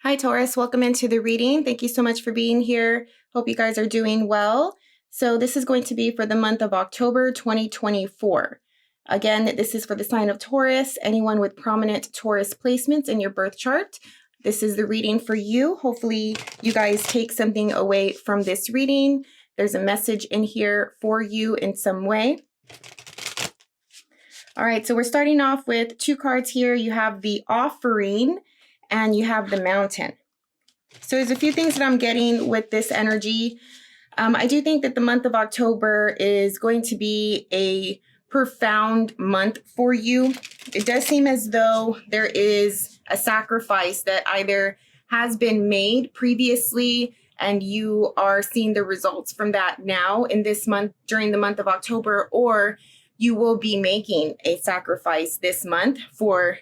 Hi, Taurus. Welcome into the reading. Thank you so much for being here. Hope you guys are doing well. So this is going to be for the month of October 2024. Again, this is for the sign of Taurus, anyone with prominent Taurus placements in your birth chart. This is the reading for you. Hopefully you guys take something away from this reading. There's a message in here for you in some way. All right, so we're starting off with two cards here. You have the Offering and you have the Mountain. So there's a few things that I'm getting with this energy. I do think that the month of October is going to be a profound month for you. It does seem as though there is a sacrifice that either has been made previously and you are seeing the results from that now in this month, during the month of October, or you will be making a sacrifice this month for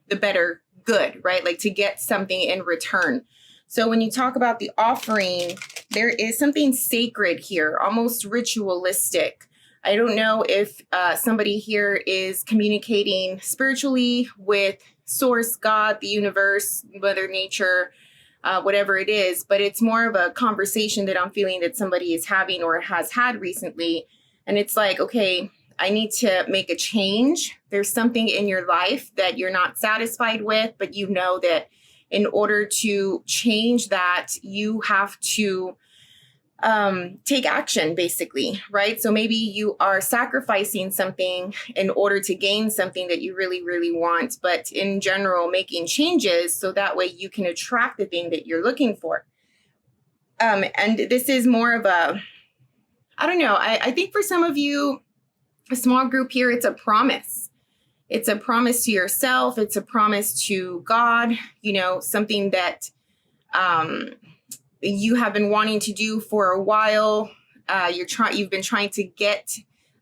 the better good, right? Like to get something in return. So when you talk about the offering, there is something sacred here, almost ritualistic. I don't know if somebody here is communicating spiritually with Source, God, the universe, Mother Nature, whatever it is, but it's more of a conversation that I'm feeling that somebody is having or has had recently. And it's like, okay, I need to make a change. There's something in your life that you're not satisfied with, but you know that in order to change that, you have to take action, basically, right? So maybe you are sacrificing something in order to gain something that you really, really want, but in general, making changes so that way you can attract the thing that you're looking for. And this is more of a, I don't know, I think for some of you, a small group here, it's a promise. It's a promise to yourself. It's a promise to God, you know, something that you have been wanting to do for a while. You've been trying to get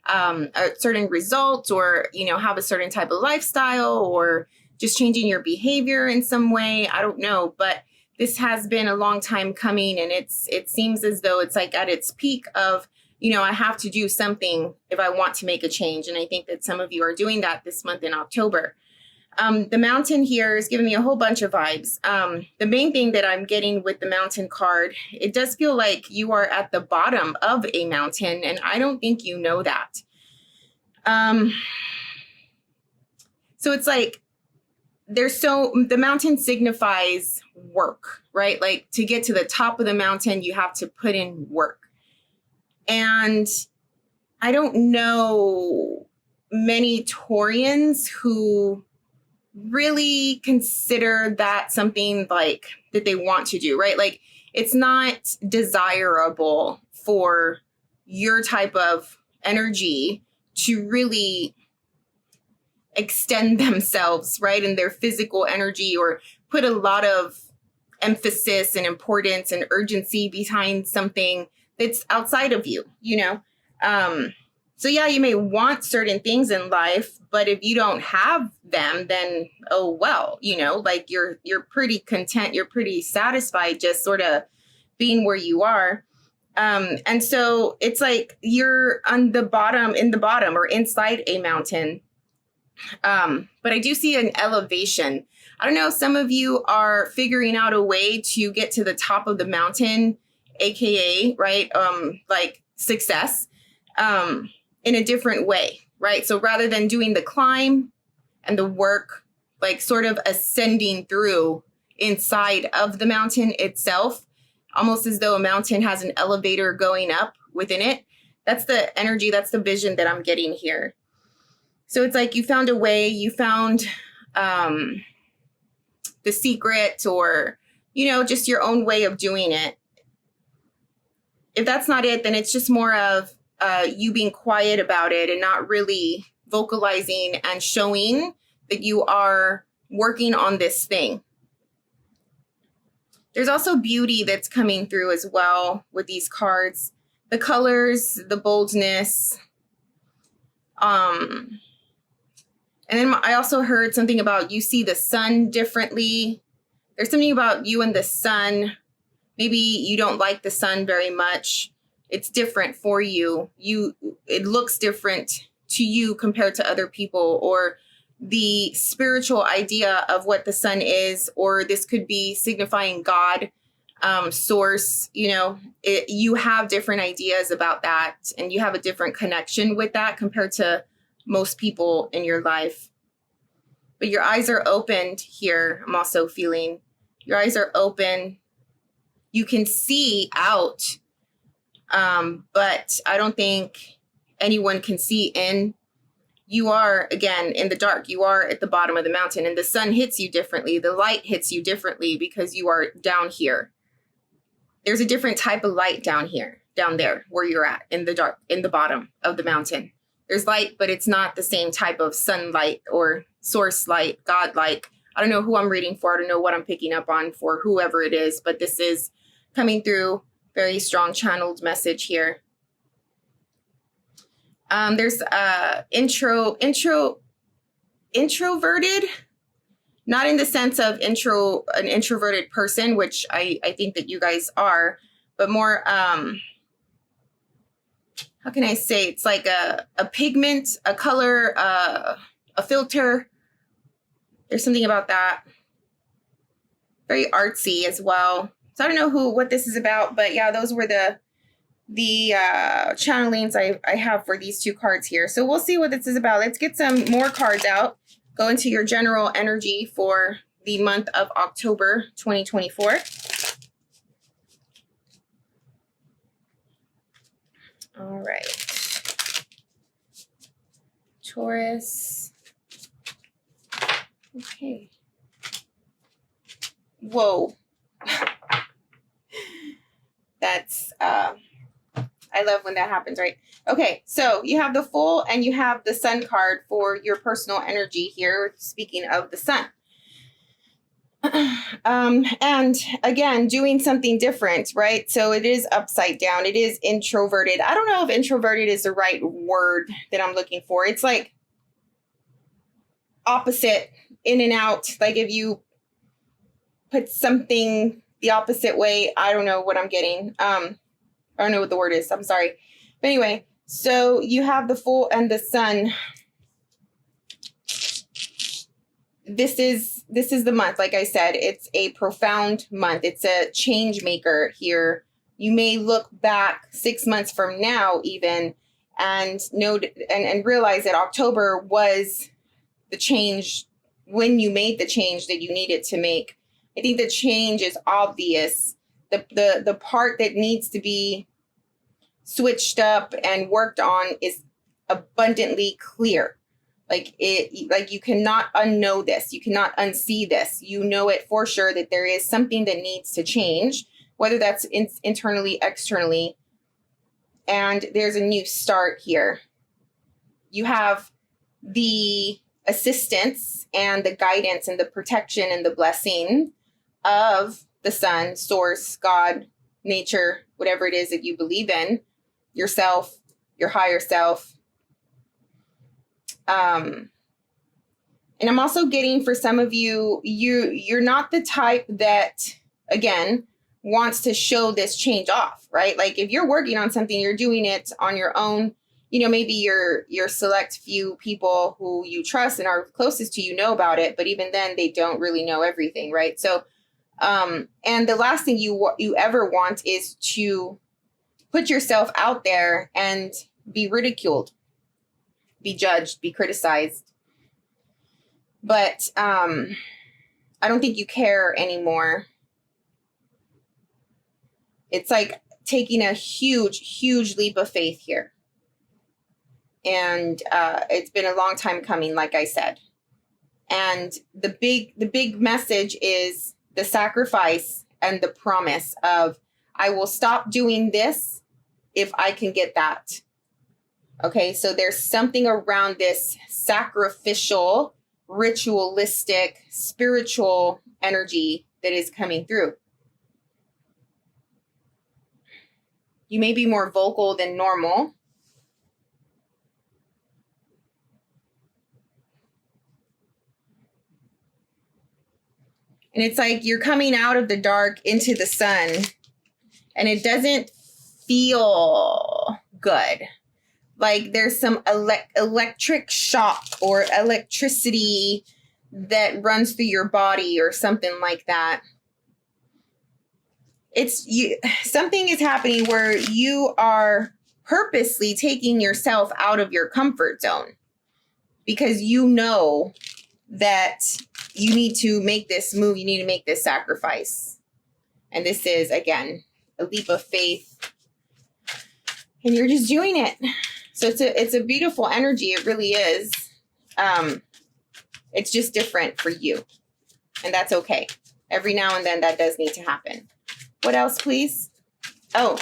a certain result, or, you know, have a certain type of lifestyle, or just changing your behavior in some way. I don't know, but this has been a long time coming, and it seems as though it's like at its peak of, you know, I have to do something if I want to make a change. And I think that some of you are doing that this month in October. The Mountain here is giving me a whole bunch of vibes. The main thing that I'm getting with the Mountain card, it does feel like you are at the bottom of a mountain, and I don't think you know that. So it's like the mountain signifies work, right? Like to get to the top of the mountain, you have to put in work. And I don't know many Taurians who really consider that something like that they want to do, right? Like it's not desirable for your type of energy to really extend themselves, right? In their physical energy, or put a lot of emphasis and importance and urgency behind something that's outside of you, you know? So yeah, you may want certain things in life, but if you don't have them, then, oh, well, you know, like you're pretty content, you're pretty satisfied just sort of being where you are. And so it's like you're in the bottom or inside a mountain. But I do see an elevation. I don't know, some of you are figuring out a way to get to the top of the mountain, AKA, right? Like success, in a different way, right? So rather than doing the climb and the work, like sort of ascending through inside of the mountain itself, almost as though a mountain has an elevator going up within it. That's the energy, that's the vision that I'm getting here. So it's like you found a way, you found the secret, or, you know, just your own way of doing it. If that's not it, then it's just more of you being quiet about it and not really vocalizing and showing that you are working on this thing. There's also beauty that's coming through as well with these cards. The colors, the boldness. And then I also heard something about you see the sun differently. There's something about you and the sun. Maybe you don't like the sun very much. It's different for you. It looks different to you compared to other people, or the spiritual idea of what the sun is, or this could be signifying God, source, you have different ideas about that, and you have a different connection with that compared to most people in your life. But your eyes are opened here. I'm also feeling your eyes are open. You can see out, but I don't think anyone can see in. You are, again, in the dark. You are at the bottom of the mountain, and the sun hits you differently. The light hits you differently because you are down here. There's a different type of light down here, down there where you're at in the dark, in the bottom of the mountain. There's light, but it's not the same type of sunlight or source light, God light. I don't know who I'm reading for. I don't know what I'm picking up on for whoever it is, but this is coming through. Very strong channeled message here. There's introverted, not in the sense of an introverted person, which I think that you guys are, but more, how can I say? It's like a pigment, a color, a filter. There's something about that. Very artsy as well. So I don't know what this is about, but yeah, those were the channelings I have for these two cards here. So we'll see what this is about. Let's get some more cards out. Go into your general energy for the month of October 2024. All right. Taurus. Okay. Whoa. That's, I love when that happens, right? Okay, so you have the Fool and you have the Sun card for your personal energy here, speaking of the Sun. And again, doing something different, right? So it is upside down. It is introverted. I don't know if introverted is the right word that I'm looking for. It's like opposite, in and out. Like if you put something the opposite way, I don't know what I'm getting. I don't know what the word is. I'm sorry. But anyway, so you have the Fool and the Sun. This is the month. Like I said, it's a profound month. It's a change maker here. You may look back 6 months from now even and realize that October was the change, when you made the change that you needed to make. I think the change is obvious. The part that needs to be switched up and worked on is abundantly clear. Like you cannot unknow this. You cannot unsee this. You know it for sure that there is something that needs to change, whether that's internally, externally. And there's a new start here. You have the assistance and the guidance and the protection and the blessing of the Sun, source, God, nature, whatever it is that you believe in, yourself, your higher self. And I'm also getting, for some of you, you're not the type that, again, wants to show this change off, right? Like if you're working on something, you're doing it on your own. Maybe your select few people who you trust and are closest to you know about it, but even then they don't really know everything, right? So, and the last thing you ever want is to put yourself out there and be ridiculed, be judged, be criticized. But I don't think you care anymore. It's like taking a huge, huge leap of faith here. And it's been a long time coming, like I said. And the big message is the sacrifice and the promise of, I will stop doing this if I can get that. Okay, so there's something around this sacrificial, ritualistic, spiritual energy that is coming through. You may be more vocal than normal. And it's like you're coming out of the dark into the sun, and it doesn't feel good. like there's some electric shock or electricity that runs through your body or something like that. Something is happening where you are purposely taking yourself out of your comfort zone because you know that you need to make this move, you need to make this sacrifice. And this is, again, a leap of faith. And you're just doing it. So it's a beautiful energy. It really is. It's just different for you. And that's okay. Every now and then that does need to happen. What else, please? Oh,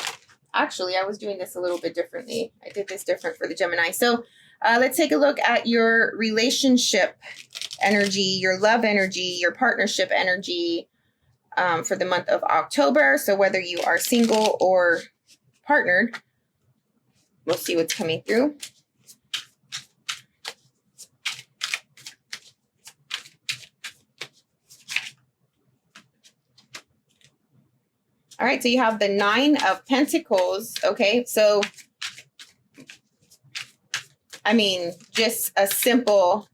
actually, I was doing this a little bit differently. I did this different for the Gemini. So let's take a look at your relationship energy, your love energy, your partnership energy for the month of October. So whether you are single or partnered, we'll see what's coming through. All right, so you have the 9 of Pentacles. Okay, so, I mean, just a simple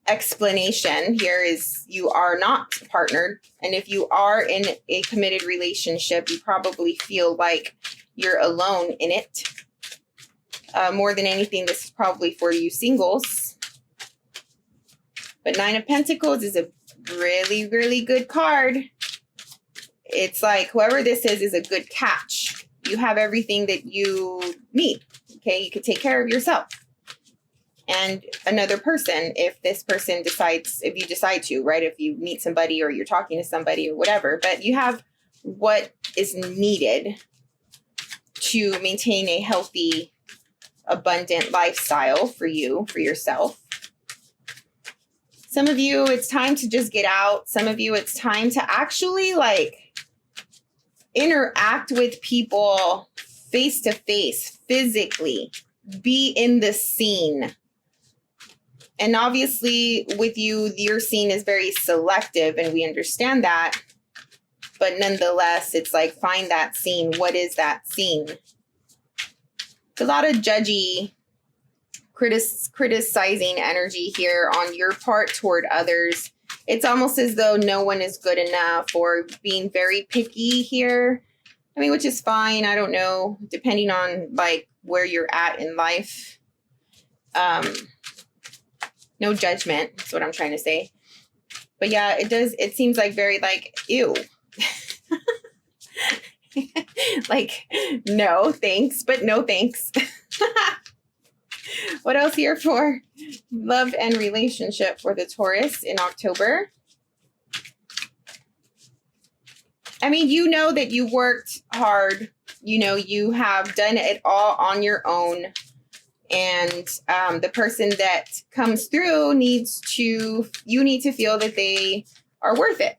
explanation here is you are not partnered. And if you are in a committed relationship, you probably feel like you're alone in it. More than anything, this is probably for you singles. But 9 of Pentacles is a really, really good card. It's like whoever this is a good catch. You have everything that you need. Okay, you can take care of yourself. And another person, if this person decides, if you decide to, right? If you meet somebody or you're talking to somebody or whatever, but you have what is needed to maintain a healthy, abundant lifestyle for you, for yourself. Some of you, it's time to just get out. Some of you, it's time to actually like interact with people face to face, physically, be in the scene. And obviously with you, your scene is very selective and we understand that. But nonetheless, it's like, find that scene. What is that scene? It's a lot of judgy, criticizing energy here on your part toward others. It's almost as though no one is good enough or being very picky here. I mean, which is fine. I don't know, depending on like where you're at in life. No judgment. That's what I'm trying to say. But yeah, it seems like very like, ew. Like, no thanks, but no thanks. What else here for love and relationship for the Taurus in October? I mean, you know that you worked hard. You know, you have done it all on your own. And the person that comes through you need to feel that they are worth it.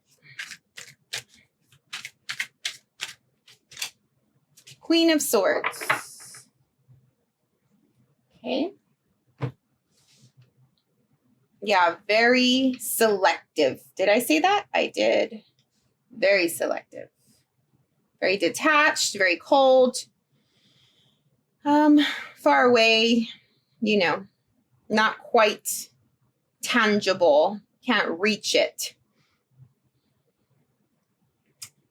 Queen of Swords. Okay. Yeah, very selective. Did I say that? I did. Very selective. Very detached, very cold. Far away, you know, not quite tangible. Can't reach it.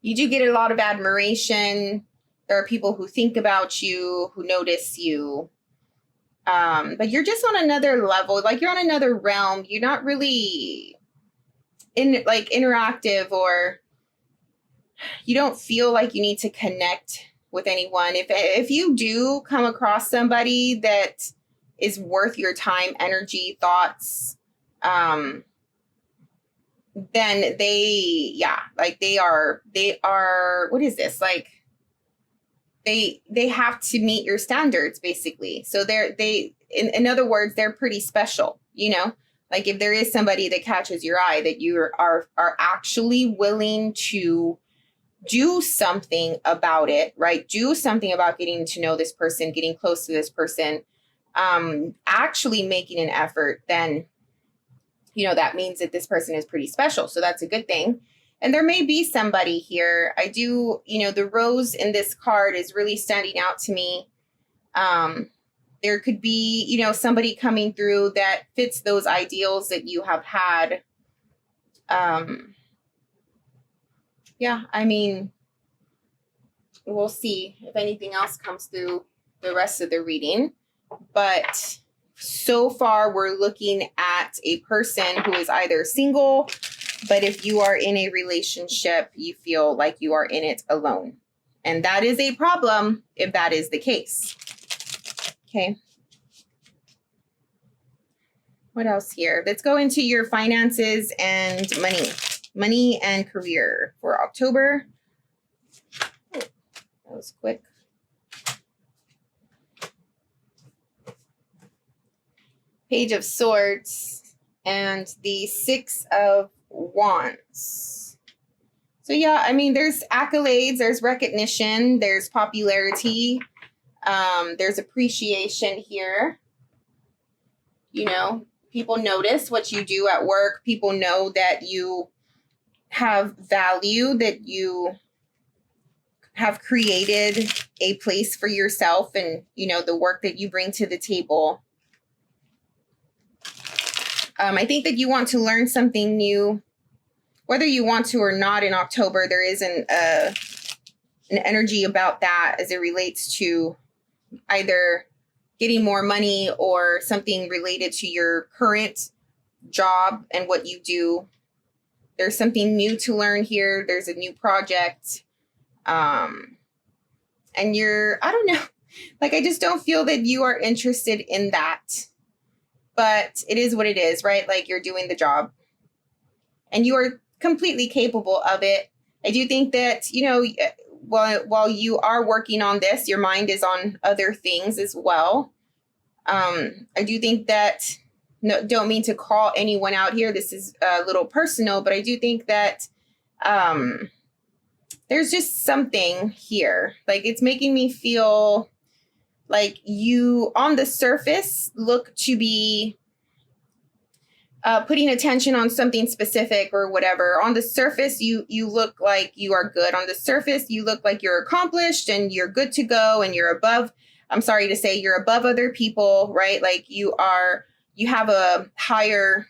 You do get a lot of admiration. There are people who think about you, who notice you. But you're just on another level, like you're on another realm. You're not really interactive, or you don't feel like you need to connect with anyone. If you do come across somebody that is worth your time, energy, thoughts, then they are, what is this? Like, they have to meet your standards, basically. So in other words, they're pretty special, you know, like if there is somebody that catches your eye, that you are actually willing to do something about it, right? Do something about getting to know this person, getting close to this person, actually making an effort, then, you know, that means that this person is pretty special. So that's a good thing. And there may be somebody here. I do, you know, the rose in this card is really standing out to me. There could be, you know, somebody coming through that fits those ideals that you have had. Yeah, I mean, we'll see if anything else comes through the rest of the reading. But so far, we're looking at a person who is either single, but if you are in a relationship, you feel like you are in it alone. And that is a problem if that is the case. Okay. What else here? Let's go into your finances and money. Money and career for October. Oh, that was quick. Page of Swords and the Six of Wands. So yeah, I mean, there's accolades, there's recognition, there's popularity, there's appreciation here. You know, people notice what you do at work. People know that you have value, that you have created a place for yourself and, you know, the work that you bring to the table. I think that you want to learn something new, whether you want to or not in October. There is an energy about that as it relates to either getting more money or something related to your current job and what you do. There's something new to learn here. There's a new project. And you're, I don't know, like, I just don't feel that you are interested in that. But it is what it is, right? Like, you're doing the job and you are completely capable of it. I do think that, you know, while you are working on this, your mind is on other things as well. I do think that, no, don't mean to call anyone out here. This is a little personal, but I do think that there's just something here. Like, it's making me feel like you, on the surface, look to be putting attention on something specific or whatever. On the surface, you look like you are good. On the surface, you look like you're accomplished and you're good to go and you're above, I'm sorry to say, you're above other people, right? Like, you have a higher,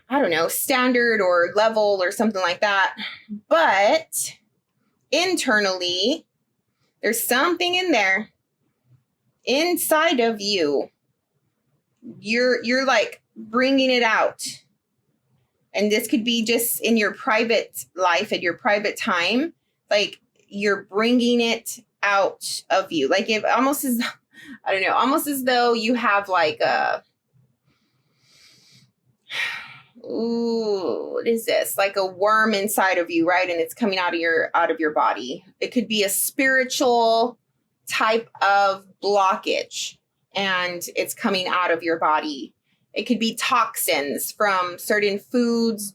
I don't know, standard or level or something like that. But internally, there's something in there inside of you. You're like bringing it out. And this could be just in your private life, at your private time. Like, you're bringing it out of you. Like, it almost is, I don't know, almost as though you have like a, ooh, what is this? Like a worm inside of you, right? And it's coming out of your body. It could be a spiritual type of blockage and it's coming out of your body. It could be toxins from certain foods,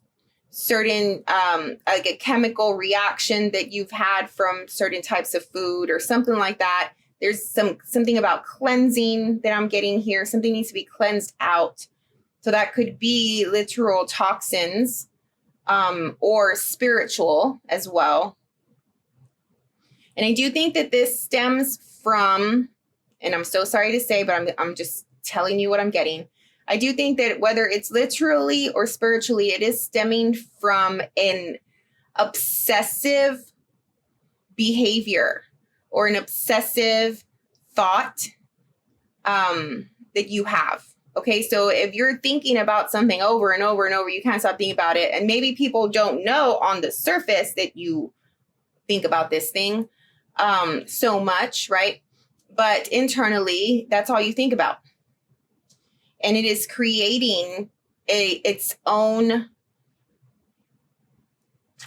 certain like a chemical reaction that you've had from certain types of food or something like that. There's something about cleansing that I'm getting here. Something needs to be cleansed out. So that could be literal toxins or spiritual as well. And I do think that this stems from, and I'm so sorry to say, but I'm just telling you what I'm getting. I do think that whether it's literally or spiritually, it is stemming from an obsessive behavior or an obsessive thought that you have. Okay, so if you're thinking about something over and over and over, you can't stop thinking about it. And maybe people don't know on the surface that you think about this thing so much, right? But internally, that's all you think about. And it is creating its own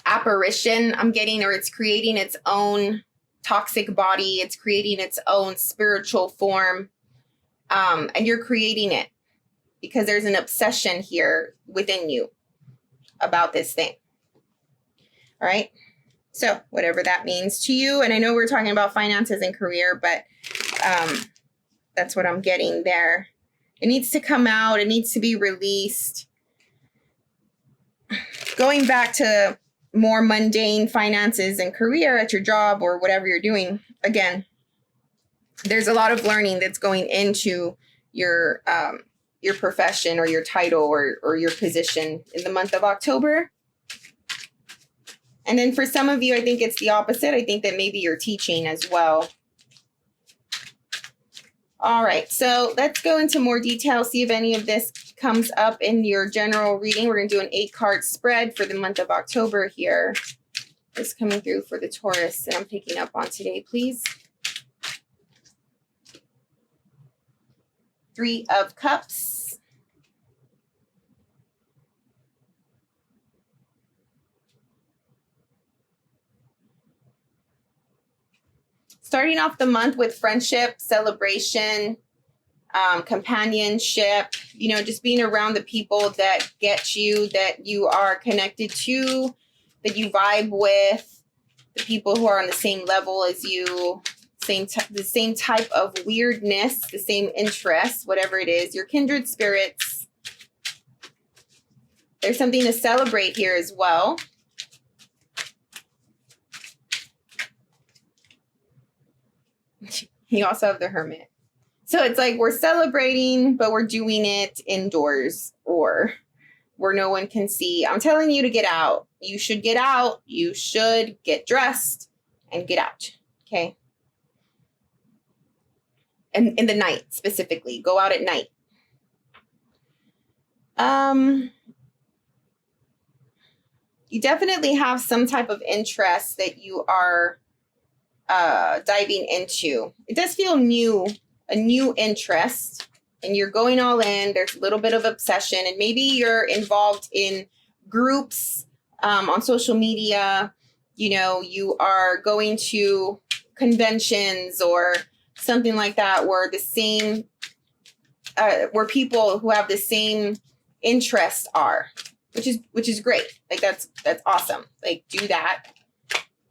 apparition, I'm getting, or it's creating its own toxic body. It's creating its own spiritual form. And you're creating it because there's an obsession here within you about this thing. All right. So whatever that means to you. And I know we're talking about finances and career, but that's what I'm getting there. It needs to come out. It needs to be released. Going back to more mundane finances and career at your job or whatever you're doing. Again, there's a lot of learning that's going into your profession or your title or your position in the month of October. And then for some of you, I think it's the opposite. I think that maybe you're teaching as well. All right, so let's go into more detail, see if any of this comes up in your general reading. We're going to do an 8-card spread for the month of October here. It's coming through for the Taurus that I'm picking up on today, please. 3 of Cups. Starting off the month with friendship, celebration, companionship, you know, just being around the people that get you, that you are connected to, that you vibe with, the people who are on the same level as you, the same type of weirdness, the same interests, whatever it is, your kindred spirits. There's something to celebrate here as well. You also have the Hermit. So it's like we're celebrating, but we're doing it indoors or where no one can see. I'm telling you to get out. You should get out. You should get dressed and get out. Okay. And in the night specifically, go out at night. You definitely have some type of interest that you are diving into. It does feel new, a new interest, and you're going all in. There's a little bit of obsession, and maybe you're involved in groups on social media. You know, you are going to conventions or something like that where the same, where people who have the same interests are, which is great. Like that's awesome. Like do that.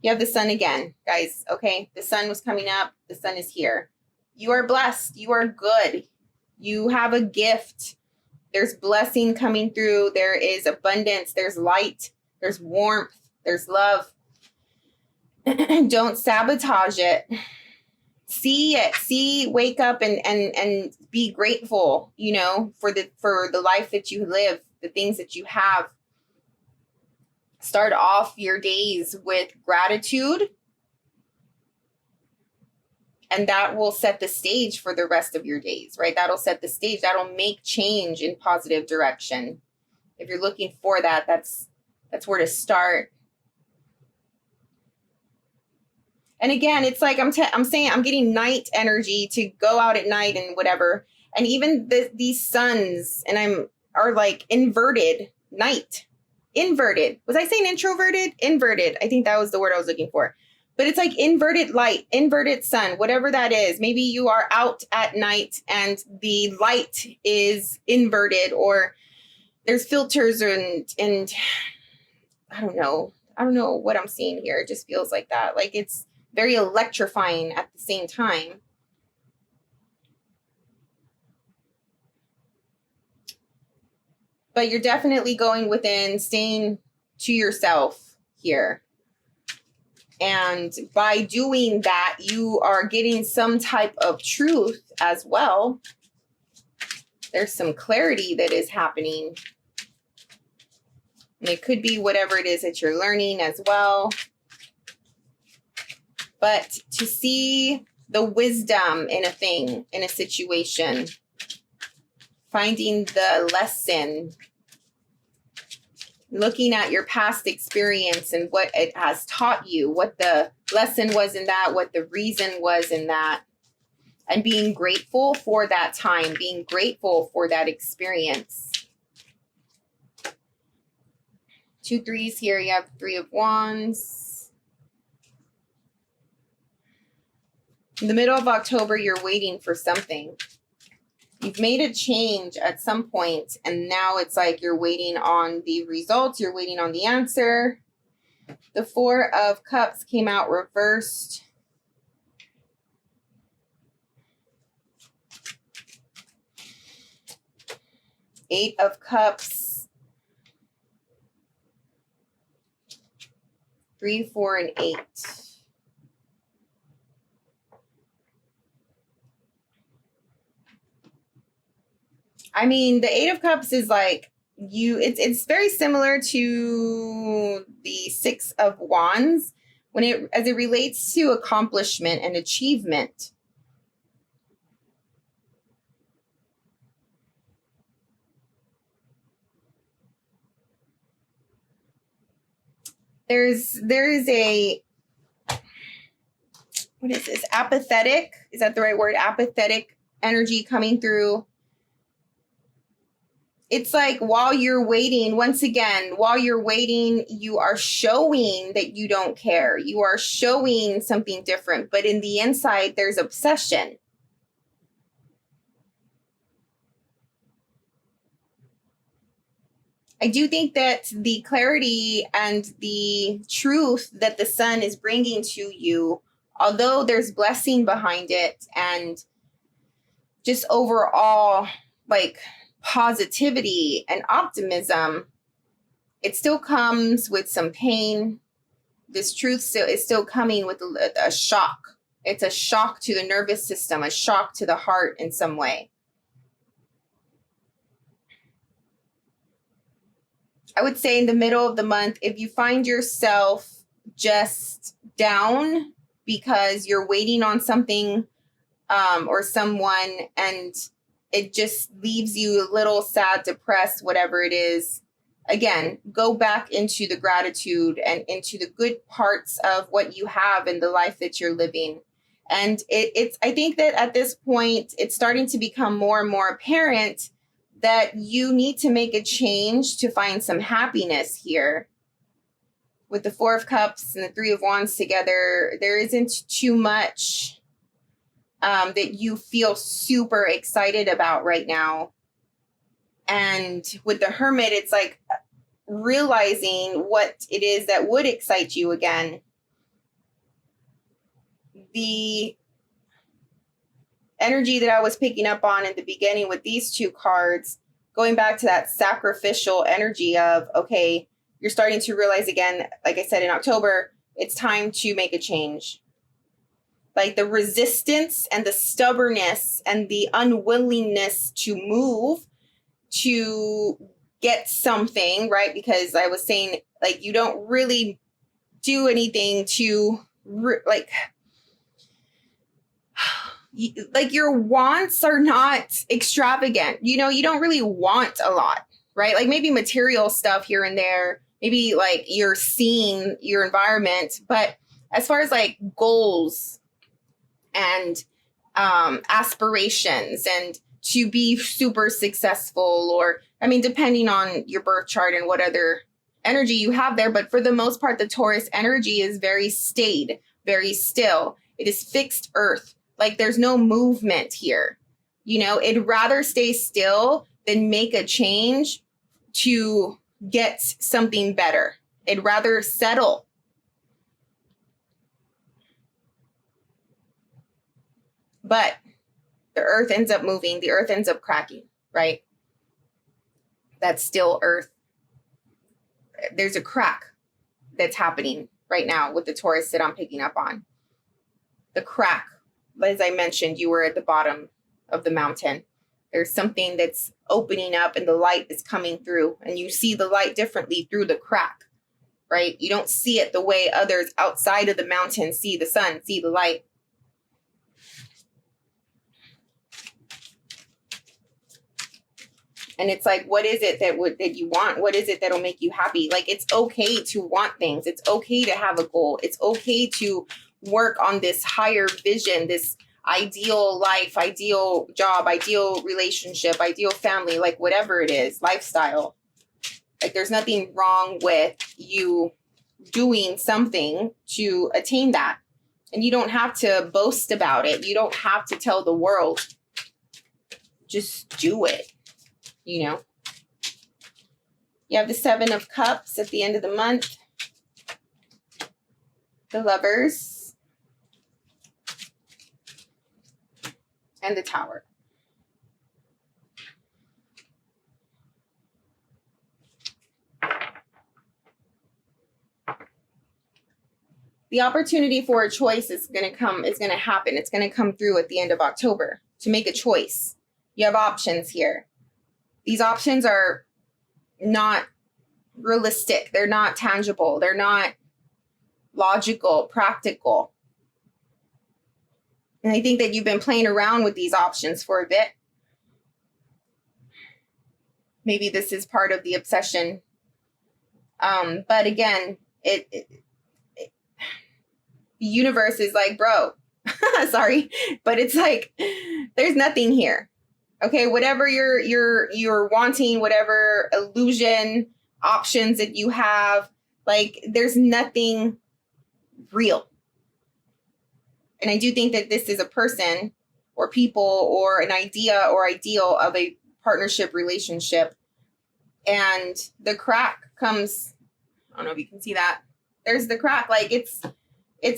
You have the sun again, guys. Okay. The sun was coming up. The sun is here. You are blessed. You are good. You have a gift. There's blessing coming through. There is abundance. There's light. There's warmth. There's love. Don't sabotage it. See it. Wake up and be grateful, you know, for the life that you live, the things that you have. Start off your days with gratitude, and that will set the stage for the rest of your days, right? That'll set the stage. That'll make change in positive direction. If you're looking for that, that's where to start. And again, it's like I'm saying I'm getting night energy to go out at night and whatever. And even these suns are like inverted night. Inverted. Was I saying introverted? Inverted. I think that was the word I was looking for. But it's like inverted light, inverted sun, whatever that is. Maybe you are out at night and the light is inverted, or there's filters and I don't know. I don't know what I'm seeing here. It just feels like that. Like it's very electrifying at the same time. But you're definitely going within, staying to yourself here. And by doing that, you are getting some type of truth as well. There's some clarity that is happening. And it could be whatever it is that you're learning as well. But to see the wisdom in a thing, in a situation, finding the lesson, looking at your past experience and what it has taught you, what the lesson was in that, what the reason was in that, and being grateful for that time, being grateful for that experience. 2 3s here. You have 3 of Wands. In the middle of October, you're waiting for something. You've made a change at some point, and now it's like you're waiting on the results. You're waiting on the answer. The 4 of Cups came out reversed. Eight of Cups. 3, 4, and 8. I mean, the Eight of Cups is like it's very similar to the Six of Wands as it relates to accomplishment and achievement. There is a, what is this? Apathetic? Is that the right word? Apathetic energy coming through. It's like while you're waiting, once again, while you're waiting, you are showing that you don't care. You are showing something different, but in the inside, there's obsession. I do think that the clarity and the truth that the sun is bringing to you, although there's blessing behind it and just overall like positivity and optimism, it still comes with some pain. This truth is still coming with a shock. It's a shock to the nervous system, a shock to the heart in some way. I would say in the middle of the month, if you find yourself just down because you're waiting on something or someone and it just leaves you a little sad, depressed, whatever it is, again, go back into the gratitude and into the good parts of what you have in the life that you're living. And I think that at this point, it's starting to become more and more apparent that you need to make a change to find some happiness here. With the Four of Cups and the Three of Wands together, there isn't too much that you feel super excited about right now. And with the Hermit, it's like realizing what it is that would excite you again. The energy that I was picking up on in the beginning with these two cards, going back to that sacrificial energy of, okay, you're starting to realize again, like I said in October, it's time to make a change. Like the resistance and the stubbornness and the unwillingness to move to get something, right? Because I was saying, like, you don't really do anything to, like your wants are not extravagant. You know, you don't really want a lot, right? Like maybe material stuff here and there, maybe like you're seeing your environment. But as far as like goals and aspirations and to be super successful, or, I mean, depending on your birth chart and what other energy you have there. But for the most part, the Taurus energy is very staid, very still. It is fixed earth. Like there's no movement here. You know, it'd rather stay still than make a change to get something better. It'd rather settle. But the earth ends up moving. The earth ends up cracking, right? That's still earth. There's a crack that's happening right now with the Taurus that I'm picking up on. The crack. As I mentioned, you were at the bottom of the mountain. There's something that's opening up and the light is coming through, and you see the light differently through the crack, right? You don't see it the way others outside of the mountain see the sun, see the light. And it's like, what is it that you want? What is it that'll make you happy? Like, it's okay to want things. It's okay to have a goal. It's okay to work on this higher vision, this ideal life, ideal job, ideal relationship, ideal family, like whatever it is, lifestyle. Like there's nothing wrong with you doing something to attain that. And you don't have to boast about it. You don't have to tell the world. Just do it, you know. You have the Seven of Cups at the end of the month. The Lovers. And the Tower. The opportunity for a choice is going to happen. It's going to come through at the end of October to make a choice. You have options here. These options are not realistic. They're not tangible. They're not logical, practical. And I think that you've been playing around with these options for a bit. Maybe this is part of the obsession. But again, the universe is like, bro, sorry, but it's like, there's nothing here. Okay, whatever you're wanting, whatever illusion options that you have, like, there's nothing real. And I do think that this is a person or people or an idea or ideal of a partnership relationship. And the crack comes, I don't know if you can see that. There's the crack. Like, it's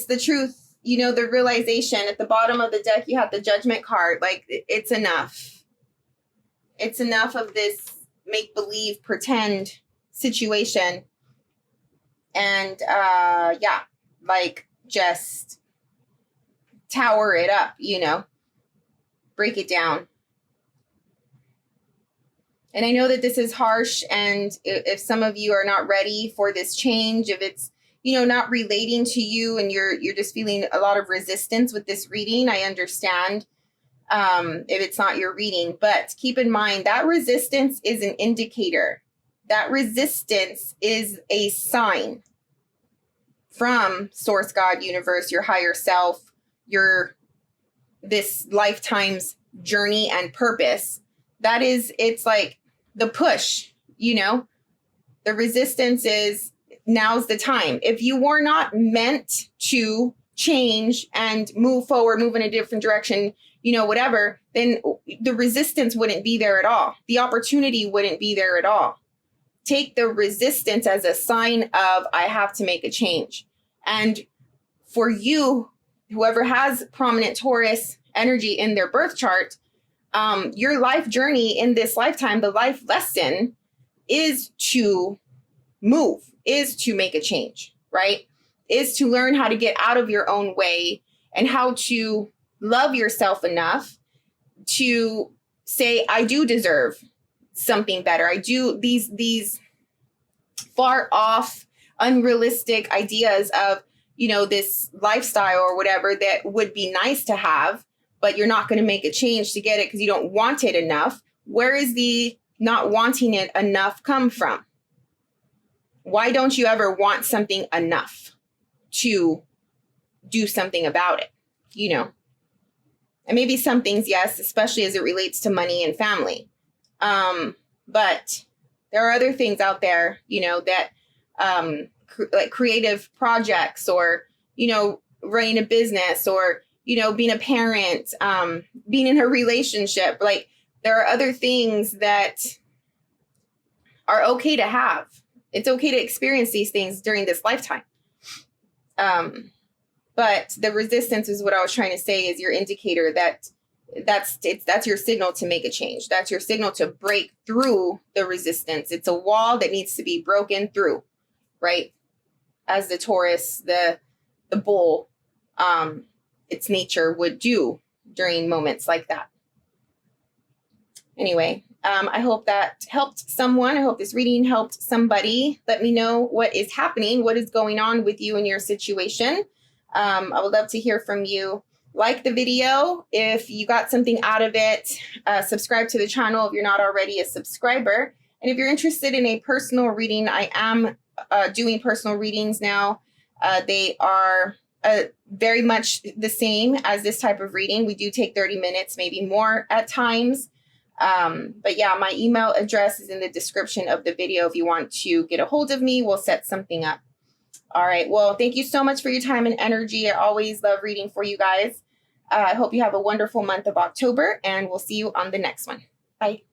the truth. You know, the realization at the bottom of the deck, you have the Judgment card. Like, it's enough. It's enough of this make-believe, pretend situation. And, yeah, like, just tower it up, you know, break it down. And I know that this is harsh, and if some of you are not ready for this change, if it's, you know, not relating to you and you're just feeling a lot of resistance with this reading, I understand if it's not your reading. But keep in mind that resistance is an indicator. That resistance is a sign from Source, God, Universe, your higher self, this lifetime's journey and purpose. That is, it's like the push, you know, the resistance is, now's the time. If you were not meant to change and move forward, move in a different direction, you know, whatever, then the resistance wouldn't be there at all. The opportunity wouldn't be there at all. Take the resistance as a sign of, I have to make a change. And for you, whoever has prominent Taurus energy in their birth chart, your life journey in this lifetime, the life lesson is to move, is to make a change, right? Is to learn how to get out of your own way and how to love yourself enough to say, I do deserve something better. I do these far off, unrealistic ideas of, you know, this lifestyle or whatever that would be nice to have, but you're not going to make a change to get it because you don't want it enough. Where is the not wanting it enough come from? Why don't you ever want something enough to do something about it? You know, and maybe some things, yes, especially as it relates to money and family. But there are other things out there, you know, that like creative projects or, you know, running a business or, you know, being a parent, being in a relationship. Like, there are other things that are okay to have. It's okay to experience these things during this lifetime. But the resistance is what I was trying to say is your indicator that that's your signal to make a change. That's your signal to break through the resistance. It's a wall that needs to be broken through, right? As the Taurus, the bull, its nature would do during moments like that. Anyway, I hope that helped someone. I hope this reading helped somebody. Let me know what is happening, what is going on with you and your situation. I would love to hear from you. Like the video if you got something out of it. Subscribe to the channel if you're not already a subscriber. And if you're interested in a personal reading, I am doing personal readings now. They are very much the same as this type of reading. We do take 30 minutes, maybe more at times. But yeah, my email address is in the description of the video. If you want to get a hold of me, we'll set something up. All right. Well, thank you so much for your time and energy. I always love reading for you guys. I hope you have a wonderful month of October, and we'll see you on the next one. Bye.